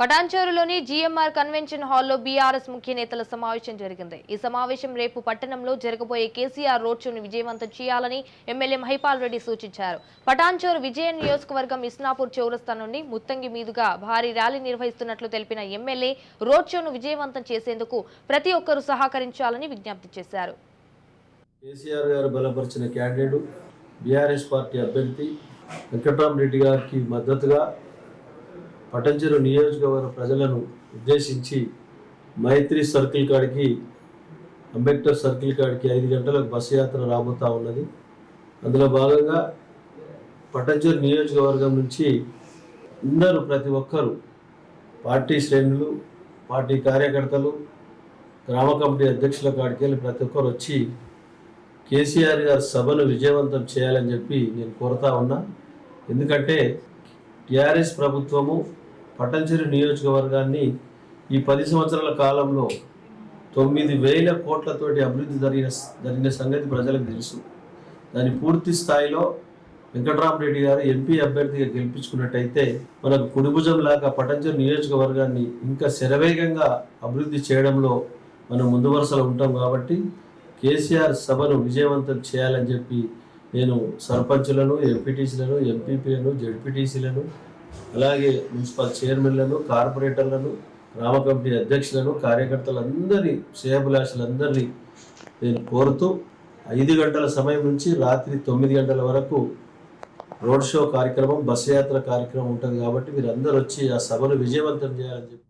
పటాన్చెరులోని GMR convention హాల్లో BRS ముఖ్య నేతల సమావేశం జరిగింది. ఈ సమావేశం రేపు పట్టణంలో జరగబోయే కేసీఆర్ రోడ్ షోను విజయవంతం చేయాలని ఎమ్మెల్యే మహిపాల్ రెడ్డి సూచించారు. పటాన్చెరు విజయ నియోజకవర్గం ఇస్నాపూర్ చౌరస్తా నుండి ముత్తంగి మీదుగా భారీ ర్యాలీ నిర్వహిస్తున్నట్లు తెలిపిన ఎమ్మెల్యే రోడ్ షోను విజయవంతం చేసేందుకు ప్రతి ఒక్కరూ సహకరించాలని విజ్ఞప్తి చేశారు. కేసీఆర్ గారు బలపరిచిన క్యాండిడేట్ బీఆర్ఎస్ పార్టీ అభ్యర్థి వెంకట్రామరెడ్డి గారికి మద్దతుగా పటాన్చెరు నియోజకవర్గ ప్రజలను ఉద్దేశించి మైత్రి సర్కిల్ కాడికి అంబేద్కర్ సర్కిల్ కాడికి 5 గంటలకు బస్సు యాత్ర రాబోతూ ఉన్నది. అందులో భాగంగా పటాన్చెరు నియోజకవర్గం నుంచి అందరూ ప్రతి ఒక్కరూ పార్టీ శ్రేణులు, పార్టీ కార్యకర్తలు, గ్రామ కమిటీ అధ్యక్షుల కాడికి వెళ్ళి ప్రతి ఒక్కరు వచ్చి కేసీఆర్ గారి సభను విజయవంతం చేయాలని చెప్పి నేను కోరుతా ఉన్నా. ఎందుకంటే టీఆర్ఎస్ ప్రభుత్వము పటాన్చెరు నియోజకవర్గాన్ని ఈ 10 సంవత్సరాల కాలంలో 9,000 కోట్లతోటి అభివృద్ధి జరిగిన సంగతి ప్రజలకు తెలుసు. దాని పూర్తి స్థాయిలో వెంకట్రామరెడ్డి గారు ఎంపీ అభ్యర్థిగా గెలిపించుకున్నట్టయితే మనకు కుడిభుజం లాగా పటాన్చెరు నియోజకవర్గాన్ని ఇంకా శరవేగంగా అభివృద్ధి చేయడంలో మనం ముందు వరుసలో ఉంటాం. కాబట్టి కేసీఆర్ సభను విజయవంతం చేయాలని చెప్పి నేను సర్పంచులను, ఎంపీటీసీలను, ఎంపీపీలను, జెడ్పీటీసీలను, అలాగే మున్సిపల్ చైర్మన్లను, కార్పొరేటర్లను, గ్రామ కమిటీ అధ్యక్షులను, కార్యకర్తలందరినీ, శ్రేయభిలాషులందరినీ నేను కోరుతూ 5 గంటల సమయం నుంచి రాత్రి 9 గంటల వరకు రోడ్ షో కార్యక్రమం, బస్సు యాత్ర కార్యక్రమం ఉంటుంది. కాబట్టి మీరు అందరూ వచ్చి ఆ సభను విజయవంతం చేయాలని చెప్పి